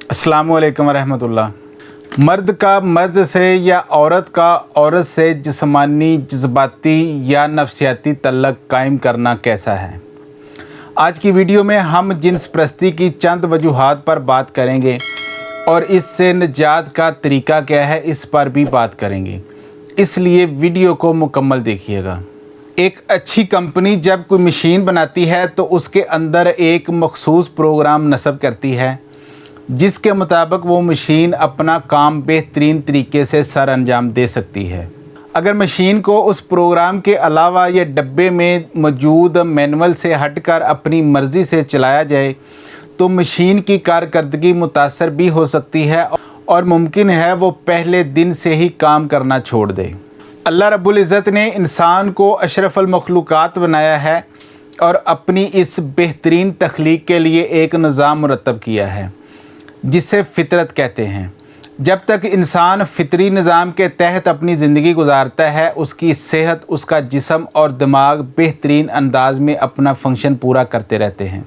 अस्सलामु अलैकुम वरहमतुल्लाह। मर्द का मर्द से या औरत का औरत से जिस्मानी, जज्बाती या नफ्सियाती तल्लक कायम करना कैसा है। आज की वीडियो में हम जिन्स परस्ती की चंद वजूहात पर बात करेंगे और इससे निजात का तरीका क्या है इस पर भी बात करेंगे, इसलिए वीडियो को मुकम्मल देखिएगा। एक अच्छी कंपनी जब कोई मशीन बनाती है तो उसके अंदर एक मखसूस प्रोग्राम नस्ब करती है जिसके मुताबिक वो मशीन अपना काम बेहतरीन तरीके से सर अंजाम दे सकती है। अगर मशीन को उस प्रोग्राम के अलावा या डब्बे में मौजूद मैनुअल से हटकर अपनी मर्ज़ी से चलाया जाए तो मशीन की कारकर्दगी मुतासर भी हो सकती है और मुमकिन है वो पहले दिन से ही काम करना छोड़ दे। अल्लाह रब्बुल इज़्ज़त ने इंसान को अशरफुल मखलूक़ात बनाया है और अपनी इस बेहतरीन तख्लीक के लिए एक निज़ाम मुरतब किया है जिसे फ़ितरत कहते हैं। जब तक इंसान फ़ितरी निज़ाम के तहत अपनी ज़िंदगी गुजारता है उसकी सेहत, उसका जिस्म और दिमाग बेहतरीन अंदाज में अपना फंक्शन पूरा करते रहते हैं।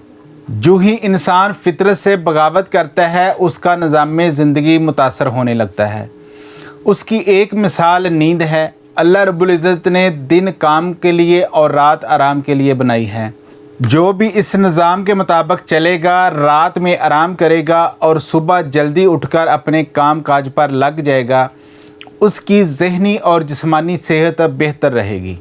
जो ही इंसान फ़ितरत से बगावत करता है उसका निज़ाम ज़िंदगी मुतासर होने लगता है। उसकी एक मिसाल नींद है। अल्लाह रब्बुल इज़्ज़त ने दिन काम के लिए और रात आराम के लिए बनाई है। जो भी इस निज़ाम के मुताबिक चलेगा, रात में आराम करेगा और सुबह जल्दी उठकर अपने काम काज पर लग जाएगा, उसकी ज़हनी और जिस्मानी सेहत बेहतर रहेगी।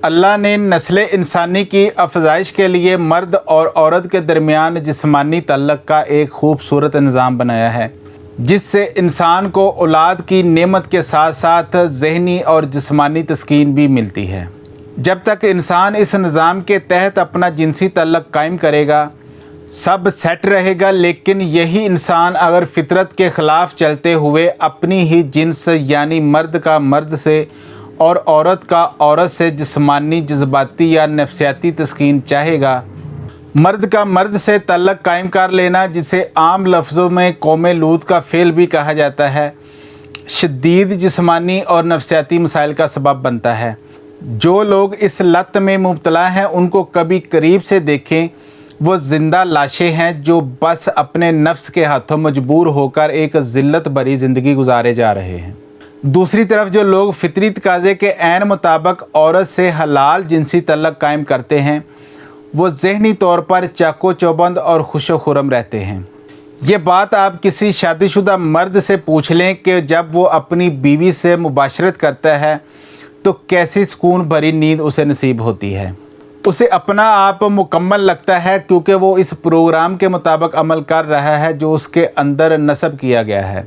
अल्लाह ने नस्ल इंसानी की अफजाइश के लिए मर्द और औरत के दरमियान जिस्मानी तल्लक का एक खूबसूरत निज़ाम बनाया है जिससे इंसान को औलाद की नेमत के साथ साथ ज़हनी और जिस्मानी तस्कीन भी मिलती है। जब तक इंसान इस निज़ाम के तहत अपना जिनसी तल्लक कायम करेगा सब सेट रहेगा, लेकिन यही इंसान अगर फ़ितरत के ख़िलाफ़ चलते हुए अपनी ही जिन्स यानी मर्द का मर्द से और औरत का औरत से जिस्मानी, जज्बाती या नफ्सियाती तस्कीन चाहेगा, मर्द का मर्द से तल्लक कायम कर लेना जिसे आम लफ्ज़ों में कौमे लूत का फ़ेल भी कहा जाता है, शदीद जिस्मानी और नफ्सियाती मसाइल का सबब बनता है। जो लोग इस लत में मुब्तला हैं उनको कभी करीब से देखें, वो ज़िंदा लाशें हैं जो बस अपने नफ्स के हाथों मजबूर होकर एक ज़िल्लत भरी ज़िंदगी गुजारे जा रहे हैं। दूसरी तरफ जो लोग फ़ितरी तकाज़े के ऐन मुताबिक औरत से हलाल जिनसी तल्लक कायम करते हैं वो ज़हनी तौर पर चाको चौबंद और खुशो खुरम रहते हैं। ये बात आप किसी शादीशुदा मर्द से पूछ लें कि जब वो अपनी बीवी से मुबाशरत करता है तो कैसी सुकून भरी नींद उसे नसीब होती है। उसे अपना आप मुकम्मल लगता है क्योंकि वो इस प्रोग्राम के मुताबिक अमल कर रहा है जो उसके अंदर नस्ब किया गया है।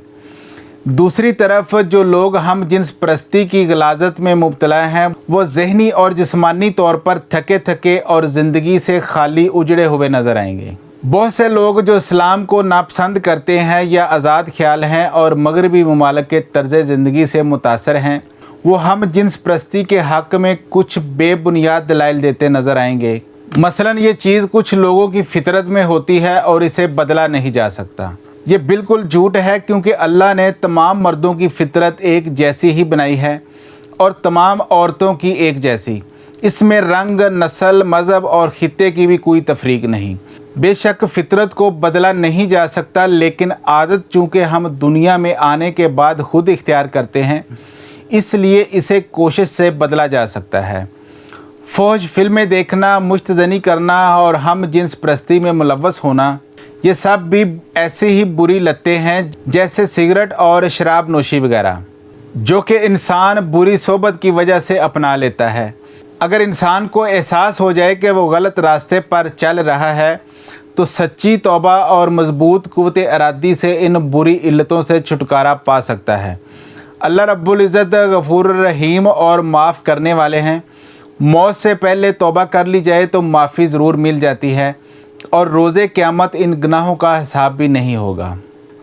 दूसरी तरफ जो लोग हम जिन्स परस्ती की गलाजत में मुब्तला हैं वो ज़हनी और जिस्मानी तौर पर थके थके और ज़िंदगी से खाली उजड़े हुए नज़र आएंगे। बहुत से लोग जो इस्लाम को नापसंद करते हैं या आज़ाद ख्याल हैं और मगरबी ममालिक के तर्ज़ ज़िंदगी से मुतासर हैं वो हम जिन्स परस्ती के हक़ में कुछ बेबुनियाद दलाइल देते नज़र आएंगे। मसलन ये चीज़ कुछ लोगों की फ़ितरत में होती है और इसे बदला नहीं जा सकता। ये बिल्कुल झूठ है क्योंकि अल्लाह ने तमाम मर्दों की फ़ितरत एक जैसी ही बनाई है और तमाम औरतों की एक जैसी। इसमें रंग, नस्ल, मज़हब और ख़ित्ते की भी कोई तफरीक नहीं। बेशक फ़ितरत को बदला नहीं जा सकता, लेकिन आदत चूँकि हम दुनिया में आने के बाद ख़ुद इख्तियार करते हैं इसलिए इसे कोशिश से बदला जा सकता है। फ़ौज फिल्में देखना, मुश्तज़नी करना और हम जिन्स परस्ती में मुलव्वस होना ये सब भी ऐसी ही बुरी लतें हैं जैसे सिगरेट और शराब नोशी वगैरह जो कि इंसान बुरी सोबत की वजह से अपना लेता है। अगर इंसान को एहसास हो जाए कि वो गलत रास्ते पर चल रहा है तो सच्ची तौबा और मजबूत क़ुव्वत इरादी से इन बुरी इल्लतों से छुटकारा पा सकता है। अल्लाह रब्बुल इज़्ज़त गफ़ूर रहीम और माफ़ करने वाले हैं। मौत से पहले तौबा कर ली जाए तो माफ़ी ज़रूर मिल जाती है और रोज़े क़यामत इन गुनाहों का हिसाब भी नहीं होगा।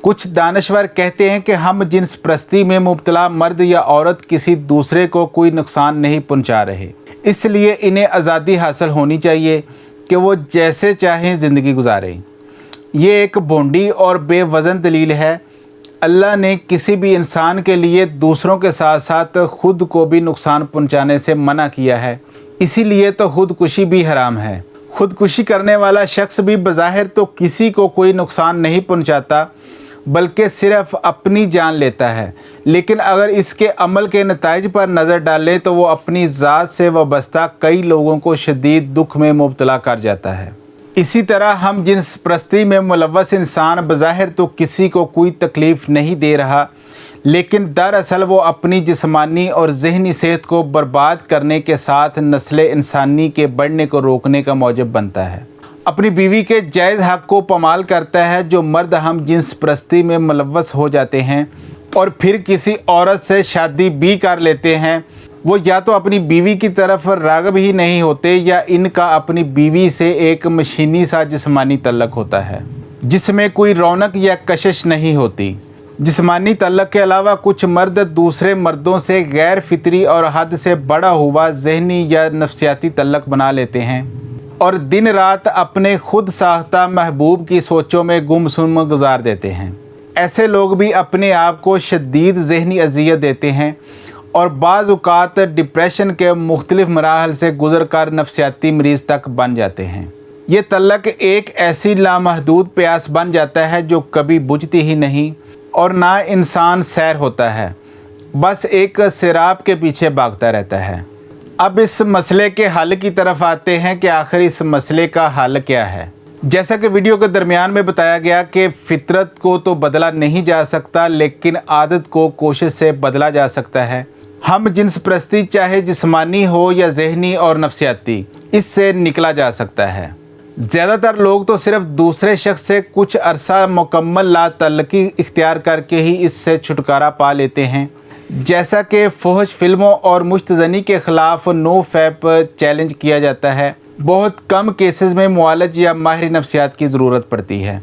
कुछ दानश्वर कहते हैं कि हम जिन्स परस्ती में मुब्तला मर्द या औरत किसी दूसरे को कोई नुकसान नहीं पहुंचा रहे, इसलिए इन्हें आज़ादी हासिल होनी चाहिए कि वो जैसे चाहें ज़िंदगी गुजारें। ये एक भोंडी और बेवज़न दलील है। अल्लाह ने किसी भी इंसान के लिए दूसरों के साथ साथ ख़ुद को भी नुकसान पहुंचाने से मना किया है, इसीलिए तो ख़ुदकुशी भी हराम है। ख़ुदकुशी करने वाला शख्स भी बज़ाहिर तो किसी को कोई नुकसान नहीं पहुंचाता, बल्कि सिर्फ अपनी जान लेता है। लेकिन अगर इसके अमल के नताइज पर नज़र डालें तो वो अपनी ज़ात से वाबस्ता कई लोगों को शदीद दुख में मुब्तला कर जाता है। इसी तरह हम जिन्स परस्ती में मुलव्वस इंसान बज़ाहिर तो किसी को कोई तकलीफ़ नहीं दे रहा, लेकिन दरअसल वो अपनी जिस्मानी और ज़हनी सेहत को बर्बाद करने के साथ नस्ल इंसानी के बढ़ने को रोकने का मौजब बनता है। अपनी बीवी के जायज़ हक़ को पामाल करता है। जो मर्द हम जिन्स परस्ती में मुलव्वस हो जाते हैं और फिर किसी औरत से शादी भी कर लेते हैं, वो या तो अपनी बीवी की तरफ राग़िब ही नहीं होते या इनका अपनी बीवी से एक मशीनी सा जिस्मानी तल्लक होता है जिसमें कोई रौनक या कशिश नहीं होती। जिस्मानी तल्लक के अलावा कुछ मर्द दूसरे मर्दों से गैर फितरी और हद से बड़ा हुआ ज़हनी या नफ्सियाती तल्लक बना लेते हैं और दिन रात अपने खुद साख्ता महबूब की सोचों में गुमसुम गुजार देते हैं। ऐसे लोग भी अपने आप को शदीद ज़हनी अज़ियत देते हैं और बाज़ औक़ात डिप्रेशन के मुख्तलिफ़ मराहल से गुज़र कर नफ्सियाती मरीज़ तक बन जाते हैं। ये तल्लक एक ऐसी लामहदूद प्यास बन जाता है जो कभी बुझती ही नहीं और ना इंसान सैर होता है, बस एक सिराब के पीछे भागता रहता है। अब इस मसले के हल की तरफ आते हैं कि आखिर इस मसले का हल क्या है। जैसा कि वीडियो के दरमियान में बताया गया कि फ़ितरत को तो बदला नहीं जा सकता, लेकिन आदत को कोशिश से बदला जा सकता है। हम जिन्स परस्ती चाहे जिस्मानी हो या ज़हनी और नफ्सियाती, इससे निकला जा सकता है। ज़्यादातर लोग तो सिर्फ दूसरे शख्स से कुछ अरसा मुकम्मल लातल्लकी इख्तियार करके ही इससे छुटकारा पा लेते हैं। जैसा कि फ़ोहश फिल्मों और मुश्तज़नी के ख़िलाफ़ नो फैप चैलेंज किया जाता है, बहुत कम केसेस में मुआलिज या माहिर नफ्सियात की ज़रूरत पड़ती है।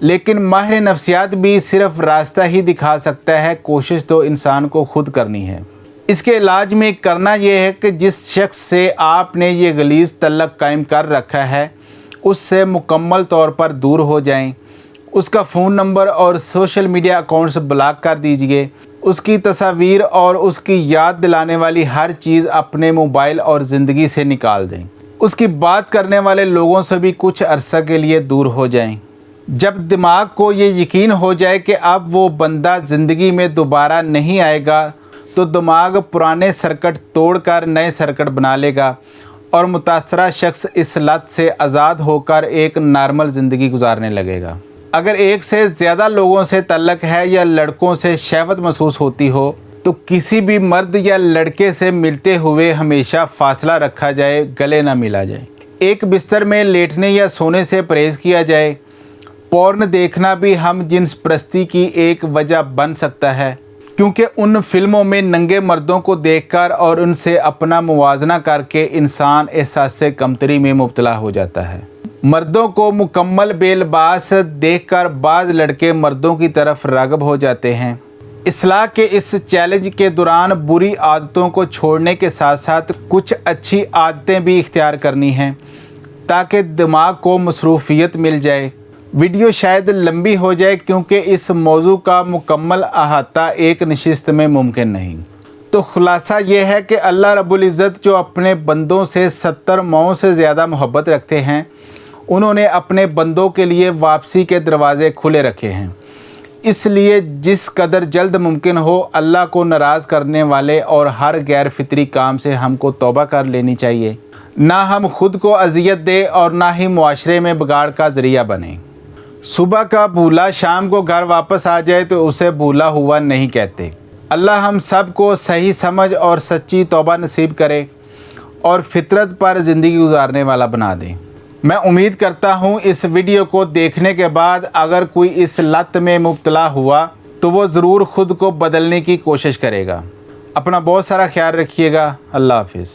लेकिन माहिर नफ्सियात भी सिर्फ रास्ता ही दिखा सकता है, कोशिश तो इंसान को खुद करनी है। इसके इलाज में करना यह है कि जिस शख्स से आपने ये गलीज़ तल्लक कायम कर रखा है उससे मुकम्मल तौर पर दूर हो जाएं। उसका फ़ोन नंबर और सोशल मीडिया अकाउंट्स ब्लॉक कर दीजिए। उसकी तस्वीर और उसकी याद दिलाने वाली हर चीज़ अपने मोबाइल और ज़िंदगी से निकाल दें। उसकी बात करने वाले लोगों से भी कुछ अरसा के लिए दूर हो जाएं। जब दिमाग को ये यकीन हो जाए कि अब वो बंदा ज़िंदगी में दोबारा नहीं आएगा, तो दिमाग पुराने सर्किट तोड़कर नए सर्किट बना लेगा और मुतासरा शख्स इस लत से आज़ाद होकर एक नॉर्मल ज़िंदगी गुजारने लगेगा। अगर एक से ज़्यादा लोगों से तल्लक है या लड़कों से शहवत महसूस होती हो, तो किसी भी मर्द या लड़के से मिलते हुए हमेशा फासला रखा जाए, गले ना मिला जाए। एक बिस्तर में लेटने या सोने से परहेज़ किया जाए। पोर्न देखना भी हम जिन्स परस्ती की एक वजह बन सकता है, क्योंकि उन फिल्मों में नंगे मर्दों को देखकर और उनसे अपना मुवाजना करके इंसान एहसास से कमतरी में मुब्तला हो जाता है। मर्दों को मुकम्मल बेलबास देखकर बाज़ लड़के मर्दों की तरफ राग़िब हो जाते हैं। इस्लाह के इस चैलेंज के दौरान बुरी आदतों को छोड़ने के साथ साथ कुछ अच्छी आदतें भी इख्तियार करनी हैं ताकि दिमाग को मसरूफ़ियत मिल जाए। वीडियो शायद लंबी हो जाए क्योंकि इस मौजू का मुकम्मल अहाता एक नशिस्त में मुमकिन नहीं। तो ख़ुलासा ये है कि अल्लाह रब्बुल इज़्ज़त जो अपने बंदों से 70 माओं से ज़्यादा मोहब्बत रखते हैं, उन्होंने अपने बंदों के लिए वापसी के दरवाज़े खुले रखे हैं। इसलिए जिस कदर जल्द मुमकिन हो अल्लाह को नाराज़ करने वाले और हर गैर फितरी काम से हमको तौबा कर लेनी चाहिए। ना हम खुद को अजियत दे और ना ही मुआशरे में बिगाड़ का ज़रिया बने। सुबह का भूला शाम को घर वापस आ जाए तो उसे भूला हुआ नहीं कहते। अल्लाह हम सब को सही समझ और सच्ची तौबा नसीब करे और फितरत पर ज़िंदगी गुजारने वाला बना दे। मैं उम्मीद करता हूँ इस वीडियो को देखने के बाद अगर कोई इस लत में मुब्तला हुआ तो वो ज़रूर ख़ुद को बदलने की कोशिश करेगा। अपना बहुत सारा ख्याल रखिएगा। अल्लाह हाफिज़।